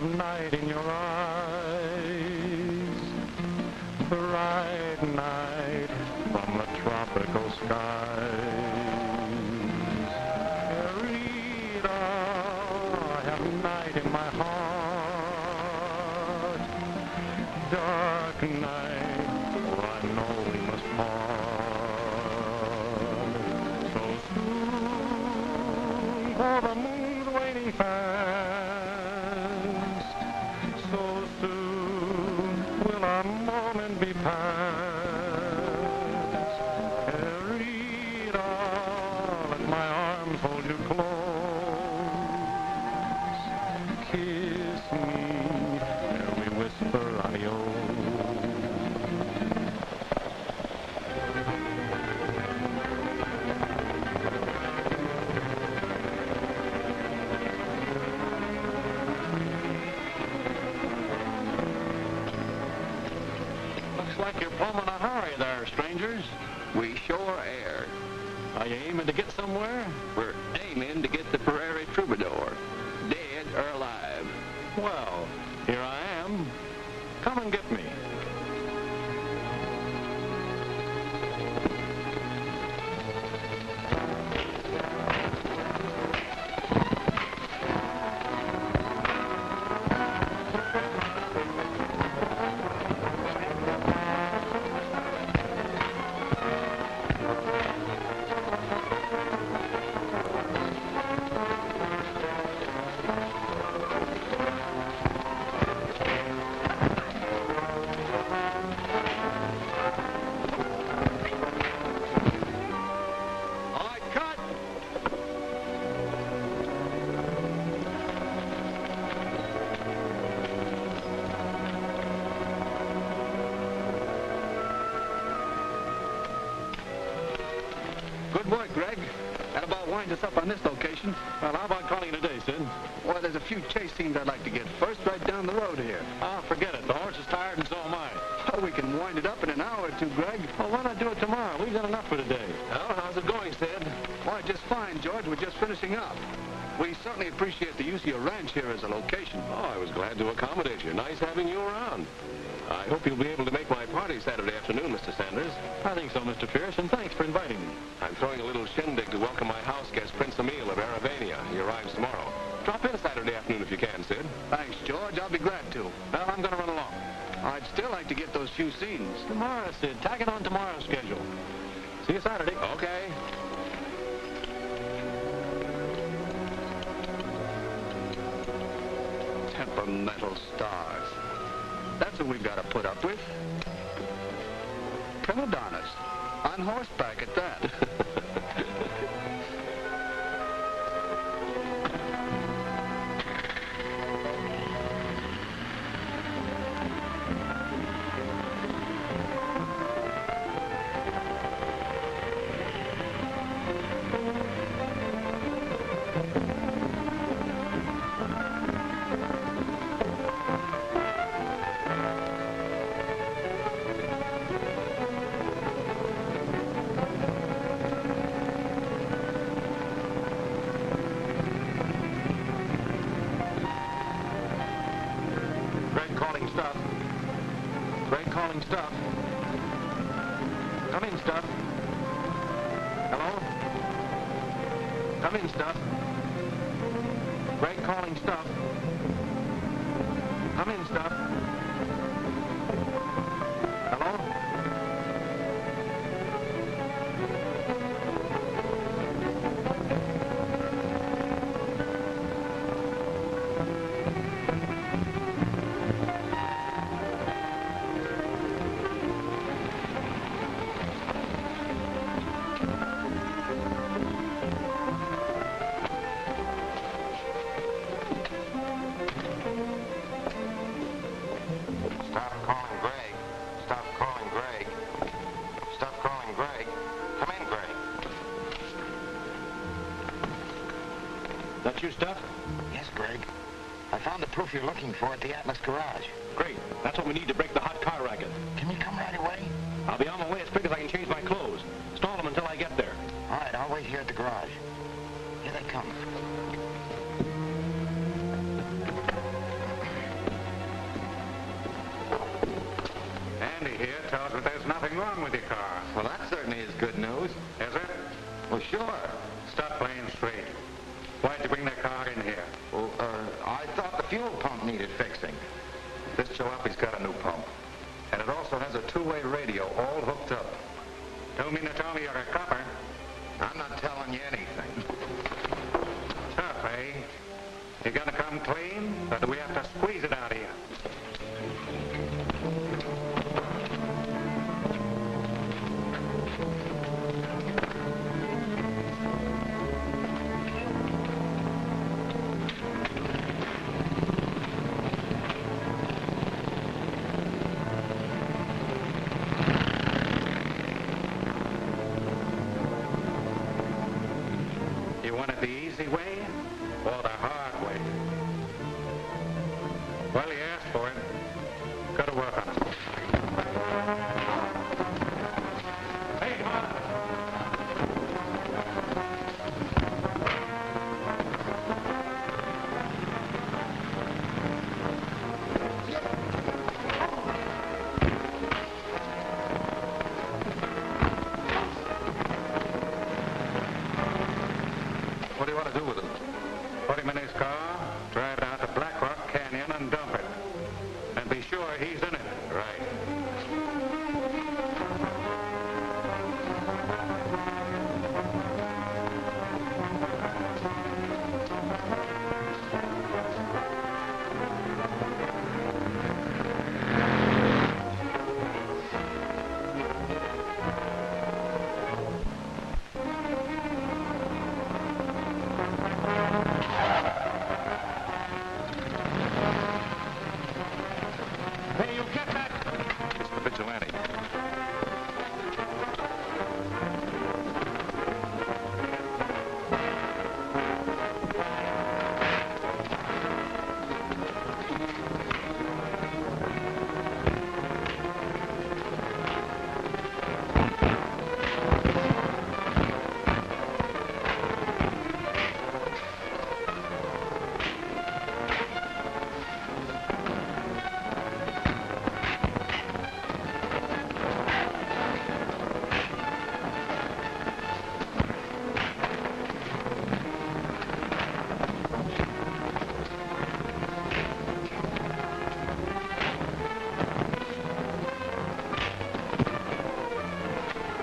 have night in your eyes, bright night from the tropical skies. Rita, I have night in my heart, dark night, for I know we must part. So soon, for the moon's waning fast, so soon will our moment be past. Rita, let my arms hold you close. Kiss me ere we whisper adios. Looks like you're plumb in a hurry there, strangers. We sure are. Are you aiming to get somewhere? We're aiming to get the Prairie Troubadour, dead or alive. Well, here I am. Come and get me. All right, cut. Good work, Greg. That about winds us up on this location. Well, how about calling it a day, Sid? Well, there's a few chase scenes I'd like to get first, right down the road here. Ah, forget it. The horse is tired and so am I. Oh, we can wind it up in an hour or two, Greg. Well, why not do it tomorrow? We've done enough for today. Well, how's it going, Sid? Why, just fine, George. We're just finishing up. We certainly appreciate the use of your ranch here as a location. Oh, I was glad to accommodate you. Nice having you around. I hope you'll be able to make my party Saturday afternoon, Mr. Sanders. I think so, Mr. Pierce, and thanks for inviting me. I'm throwing a little shindig to welcome my house guest, Prince Emil of Aravania. He arrives tomorrow. Drop in Saturday afternoon if you can, Sid. Thanks, George. I'll be glad to. Well, I'm going to run along. I'd still like to get those few scenes. Tomorrow, Sid. Tack it on tomorrow's schedule. See you Saturday. Okay. Temperamental stars. That's what we've got to put up with. Prima-donnas. On horseback at that. Calling stuff. Greg calling stuff. Come in, stuff. Hello? Come in, stuff. Greg calling stuff. Come in, stuff. Hello? That your stuff? Yes, Greg. I found the proof you're looking for at the Atlas garage. Great. That's what we need to break the hot car racket. Can you come right away? I'll be on my way as quick as I can change my clothes. Stall them until I get there. All right, I'll wait here at the garage. Here they come. tells me there's nothing wrong with your car. Well, that certainly is good news. Is it? Well, sure. Stop playing straight. Why'd you bring that car in here? Well, I thought the fuel pump needed fixing. This jalopy's got a new pump. And it also has a two-way radio all hooked up. Don't mean to tell me you're a copper. I'm not telling you anything. Tough, eh? You gonna come clean, or do we have to squeeze it out of you? You want it the easy way or the hard way? Well, you asked for it. Go to work on it. Hey, come on. What do you want to do with him? Put him in his car, drive down to Black Rock Canyon and dump it. And be sure he's in it. Right. Hey, you get that? It's the Vigilante.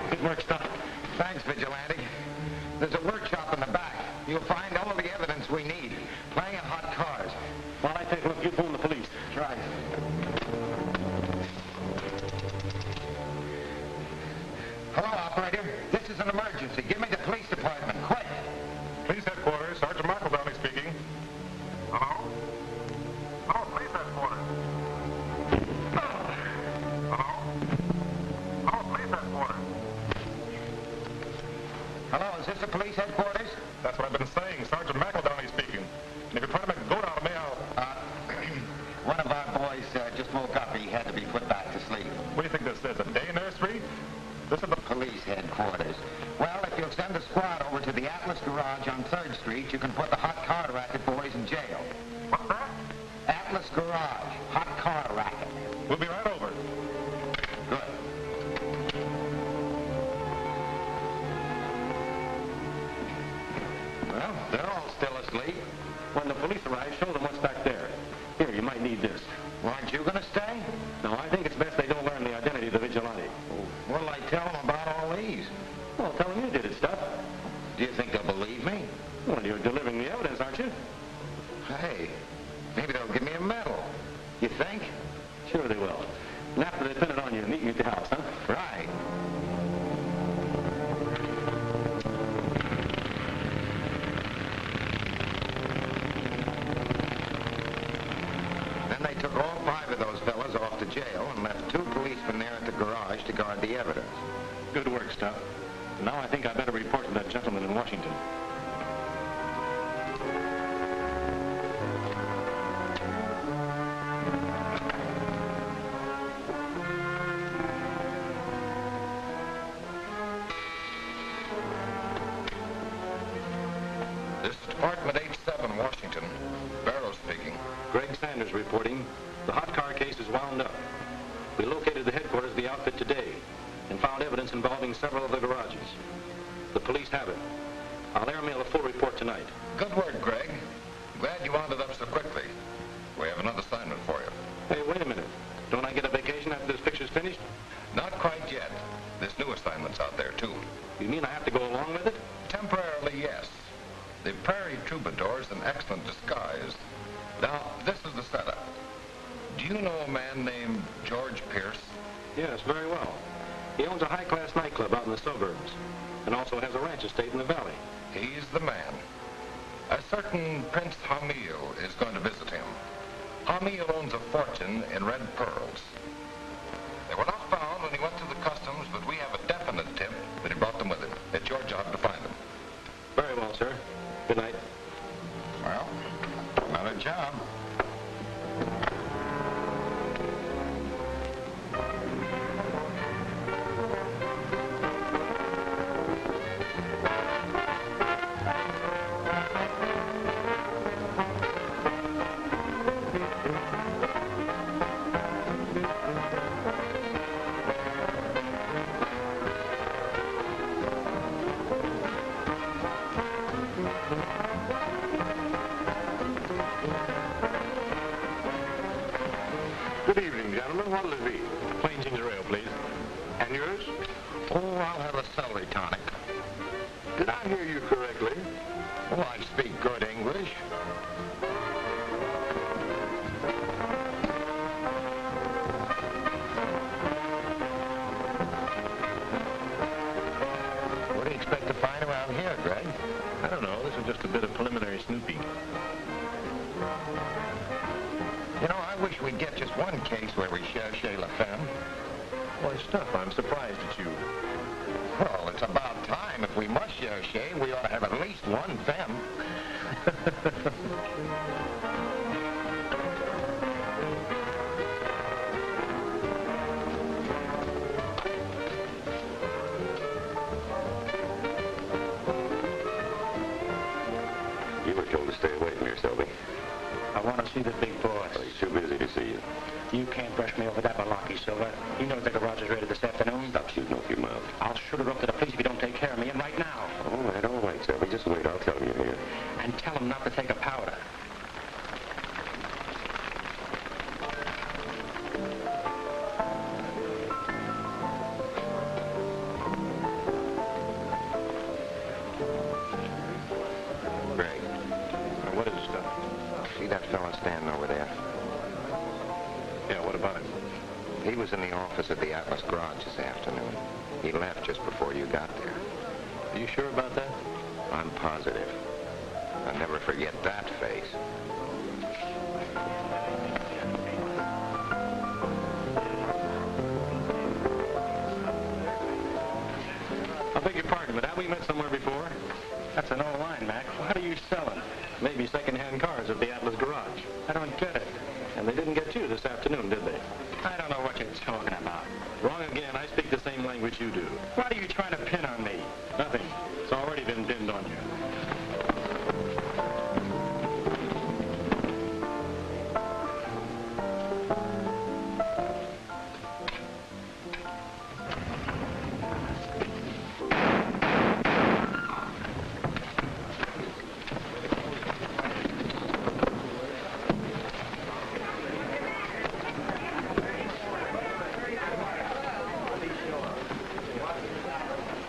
Good work, Stop. Thanks, Vigilante. There's a workshop in the back. You'll find all the evidence we need. Plenty of hot cars. While I take a look, you phone the police. Right. Hello, operator. This is an emergency. Give me the police department, quick. Police headquarters, Sergeant Michael Downey speaking. Hello? Hello, police headquarters. Hello? Hello, police headquarters. Hello, is this the police headquarters? That's what I've been saying, Sergeant Michael Downey speaking. And if you're trying to make a goat out of me, I'll... One of our boys just woke up. He had to be put back to sleep. What do you think this is, a day nursery? This is the... Police headquarters. Well, if you'll send a squad over to the Atlas Garage on 3rd Street, you can put the hot car racket boys in jail. What's that? Atlas Garage, hot car racket. We'll be right over. Good. Well, they're all still asleep. When the police arrive, show them what's back there. Here, you might need this. Well, aren't you going to stay? No, I think it's best they don't learn the identity of the Vigilante. What'll I tell them about all these? Well, tell them you did it, Stuff. Do you think they'll believe me? Well, you're delivering the evidence, aren't you? Hey, maybe they'll give me a medal. You think? Sure they will. And after they pin it on you, meet me at the house, huh? Right. Then they took all 5 of those fellas off to jail and left 2 policemen there at the garage to guard the evidence. Good work, Stuff. Now I think I better report to that gentleman in Washington. This is Department H7, Washington. Barrow speaking. Greg Sanders reporting. The hot car case is wound up. We located the headquarters of the outfit today. involving several of the garages. The police have it. I'll airmail a full report tonight. Good work, Greg. Glad you wound it up so quickly. We have another assignment for you. Hey, wait a minute. Don't I get a vacation after this picture's finished? Not quite yet. This new assignment's out there, too. You mean I have to go along with it? Temporarily, yes. The Prairie Troubadour's an excellent disguise. Now, this is the setup. Do you know a man named George Pierce? Yes, very well. He owns a high-class nightclub out in the suburbs, and also has a ranch estate in the valley. He's the man. A certain Prince Hamil is going to visit him. Hamil owns a fortune in red pearls. They were not found when he went to the customs, but we have a definite tip that he brought them with him. It's your job to find them. Very well, sir. Good night. Well, another job. Good evening, gentlemen. What'll it be? Plain ginger ale, please. And yours? Oh, I'll have a celery tonic. Did I hear you correctly? Oh, I speak good English. What do you expect to find around here, Greg? I don't know. This is just a bit of preliminary snooping. You know, I wish we'd get just one case where we cherchez la femme. Boy, stuff. I'm surprised at you. Well, it's about time. If we must cherchez, we ought to have at least one femme. You were told to stay away from here, Selby. I want to see the big boss. Well, he's too busy to see you. You can't brush me over that baloney, Silver. He knows the garage is ready this afternoon. Stop shooting off your mouth. I'll shoot it up to the police if you don't take care of me, and right now. All right, Selby. Just wait. I'll tell him you're here. And tell him not to take a powder. Greg, What is it, stuff? see that fella standing over there? Yeah, what about him? He was in the office at the Atlas Garage this afternoon. He left just before you got there. Are you sure about that? I'm positive. I'll never forget that face. I beg your pardon, but have we met somewhere before? That's an old line, Mac. What are you selling? Maybe second-hand cars at the Atlas Garage. I don't get it. And they didn't get you this afternoon, did they? I don't know what you're talking about. Wrong again. I speak the same language you do. What are you trying to pin on me? Nothing. It's already been pinned on you.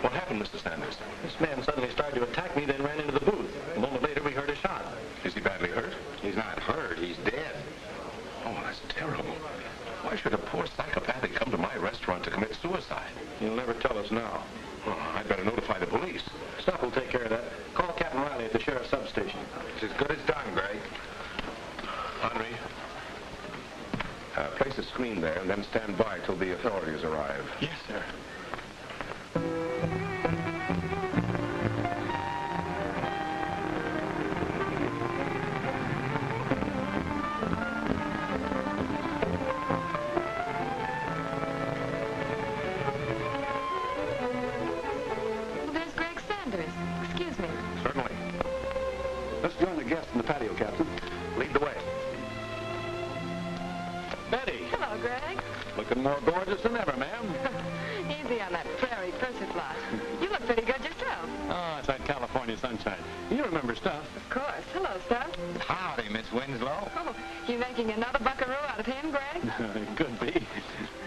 What happened, Mr. Sanders? This man suddenly started to attack me, then ran into the booth. A moment later, we heard a shot. Is he badly hurt? He's not hurt. He's dead. Oh, that's terrible. Why should a poor psychopathic come to my restaurant to commit suicide? You'll never tell us now. Oh, I'd better notify the police. Stop will take care of that. Call Captain Riley at the sheriff's substation. It's as good as done, Greg. Henry, place a screen there and then stand by till the authorities arrive. Yes, sir. There's Greg Sanders. Excuse me. Certainly. Let's join the guests in the patio, Captain. Lead the way. Betty, Hello, Greg. looking more gorgeous than ever, ma'am. Easy on that prairie persiflage. howdy, Miss Winslow. Oh, you making another buckaroo out of him, Greg? Could be.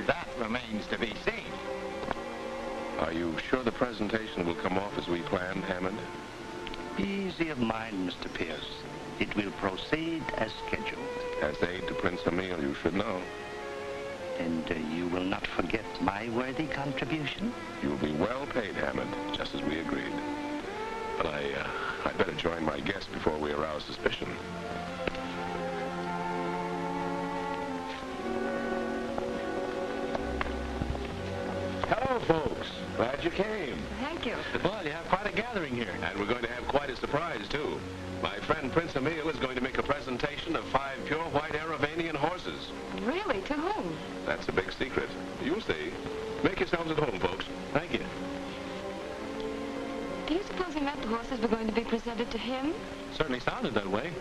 That remains to be seen. Are you sure the presentation will come off as we planned, Hammond? Easy of mind, Mr. Pierce. It will proceed as scheduled. As aide to Prince Emil, you should know. And you will not forget my worthy contribution? You will be well paid, Hammond, just as we agreed. But I'd better join my guest before we arouse suspicion. Hello, folks. Glad you came. Thank you. Well, you have quite a gathering here. And we're going to have quite a surprise, too. My friend Prince Emil is going to make a presentation of 5 pure white Aravanian horses. Really? To whom? That's a big secret. You'll see. Make yourselves at home, folks. Thank you. Do you suppose he meant the horses were going to be presented to him? Certainly sounded that way.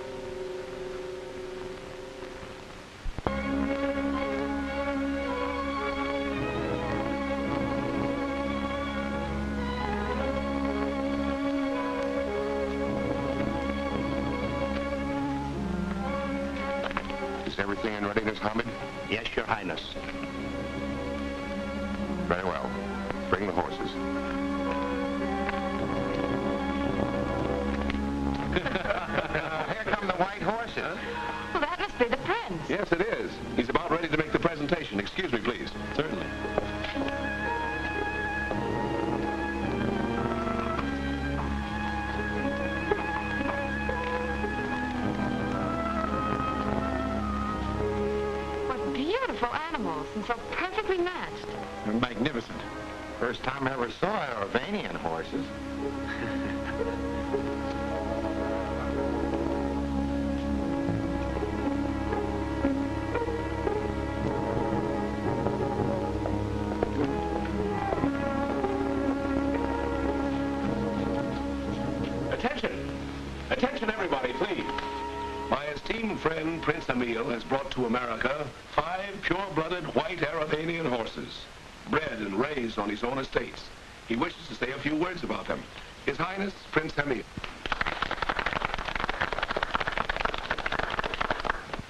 Is everything in readiness, Hamid? Yes, Your Highness. Very well. Bring the horses. Here come the white horses. Well, that must be the prince. Yes, it is. He's about ready to make the presentation. Excuse me, please. Certainly. What beautiful animals, and so perfectly matched. Magnificent. First time I ever saw Aravanian horses. Attention! Attention, everybody, please. My esteemed friend, Prince Emil, has brought to America 5 pure-blooded white Aravanian horses, bred and raised on his own estates. He wishes to say a few words about them. His Highness, Prince Emil.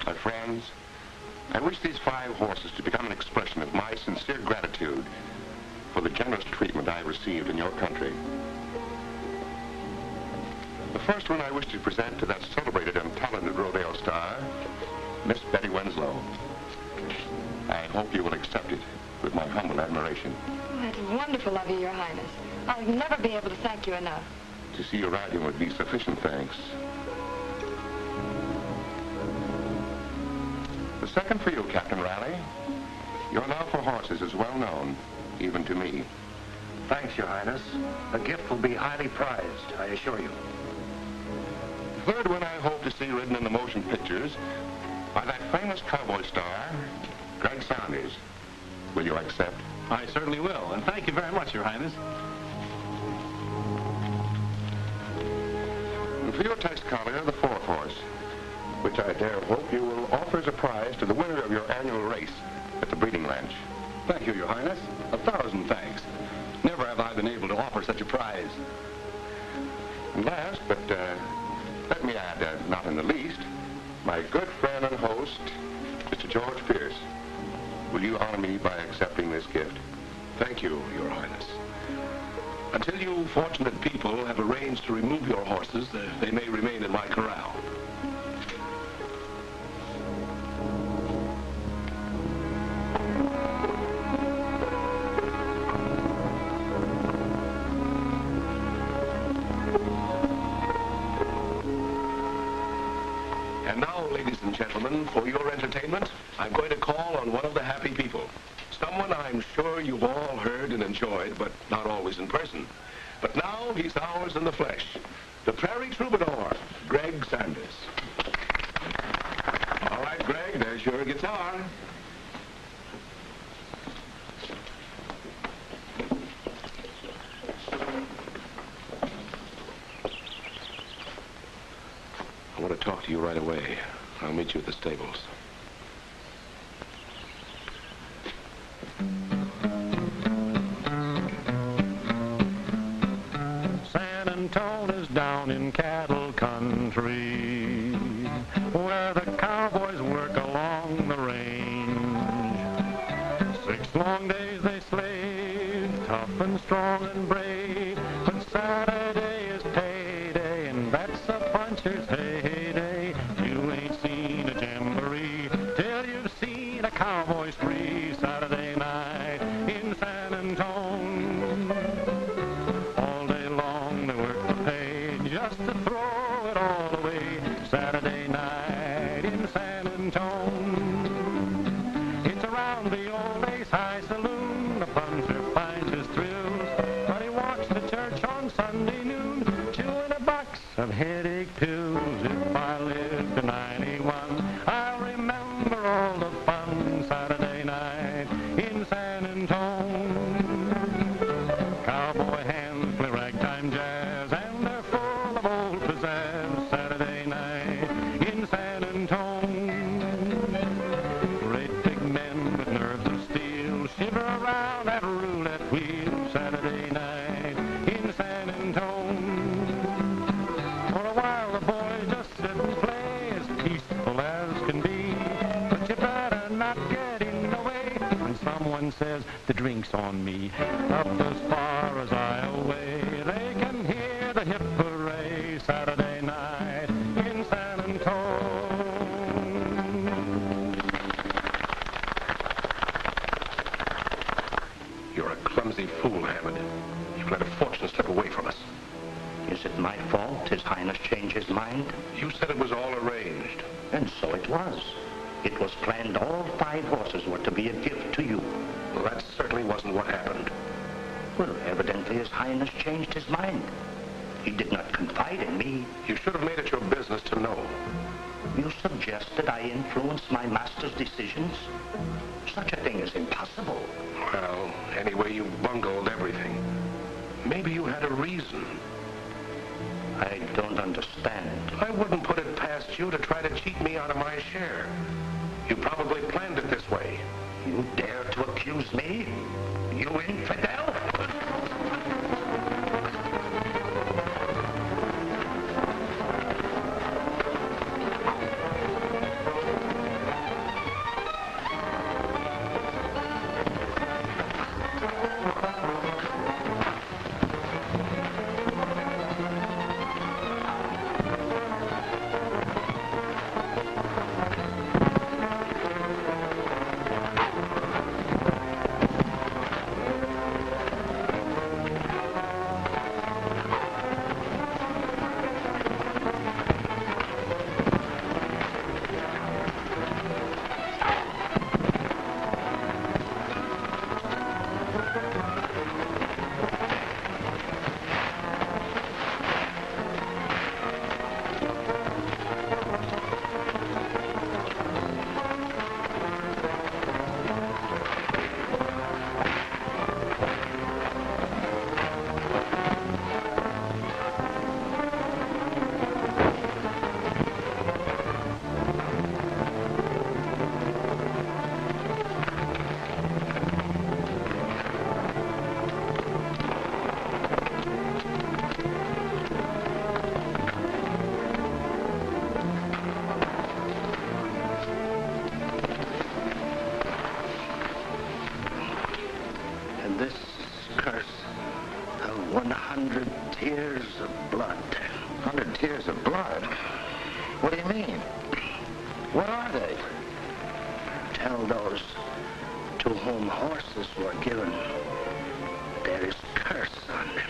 My friends, I wish these 5 horses to become an expression of my sincere gratitude for the generous treatment I received in your country. The first one I wish to present to that celebrated and talented rodeo star, Miss Betty Winslow. I hope you will accept it with my humble admiration. Oh, that's wonderful of you, Your Highness. I'll never be able to thank you enough. To see you riding would be sufficient thanks. The second for you, Captain Raleigh. Your love for horses is well known, even to me. Thanks, Your Highness. The gift will be highly prized, I assure you. The third one I hope to see ridden in the motion pictures by that famous cowboy star, Greg Saunders. Will you accept? I certainly will, and thank you very much, Your Highness. And for your test collier, the 4th horse, which I dare hope you will offer as a prize to the winner of your annual race at the breeding ranch. Thank you, Your Highness. 1,000 thanks. Never have I been able to offer such a prize. And last, but let me add, not in the least, my good friend and host, Mr. George Pierce. Will you honor me by accepting this gift? Thank you, Your Highness. Until you fortunate people have arranged to remove your horses, they may remain in my corral. And now, ladies and gentlemen, for your entertainment, I'm going to call on one of the happy people. Someone I'm sure you've all heard and enjoyed, but not always in person. But now he's ours in the flesh. The Prairie Troubadour, Greg Sanders. All right, Greg, there's your guitar. I want to talk to you right away. I'll meet you at the stables. San Antonio's down in cattle country. where the cowboys work along the range. 6 long days they slave, tough and strong and brave, but Saturday is payday, and that's a puncher's heyday. You ain't seen a jamboree till you've seen a cowboy spree. Saturday night in San Antone, all day long they work the pay just to throw it all away. Saturday night in San Antone, it's around the old Ace High Saloon. The puncher finds his thrills, but he walks to church on Sunday noon, chewing a box of headache pills. If I live to 91, I'll remember all the fun. Saturday night in San Antone, cowboy hands play ragtime jazz, and they're full of old pizzazz. Saturday night in San Antone, great big men with nerves of steel shiver around that roulette wheel. Saturday night in San Antone, for a while the boys just sit and play as peaceful as can be, but you better not get in the way when someone says the drink's on me. Up as far as Iowa, they can hear the hip hooray. Saturday night in San Antone. You're a clumsy fool, Hammond. You've let a fortune slip away from us. Is it my fault His Highness changed his mind? You said it was all arranged. And so it was. It was planned all 5 horses were to be a gift to you. Well, that certainly wasn't what happened. Well, evidently His Highness changed his mind. He did not confide in me. You should have made it your business to know. You suggest that I influence my master's decisions? Such a thing is impossible. Well, anyway, you bungled everything. Maybe you had a reason. I don't understand. I wouldn't put it past you to try to cheat me out of my share. You probably planned it this way. You dare to accuse me? You infidel! This curse of 100 tears of blood. 100 tears of blood? What do you mean? What are they? Tell those to whom horses were given there is curse on them.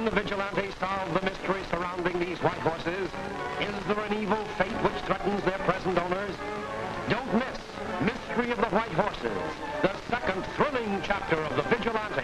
The Vigilante solve the mystery surrounding these white horses? Is there an evil fate which threatens their present owners? Don't miss Mystery of the White Horses, the second thrilling chapter of The Vigilante,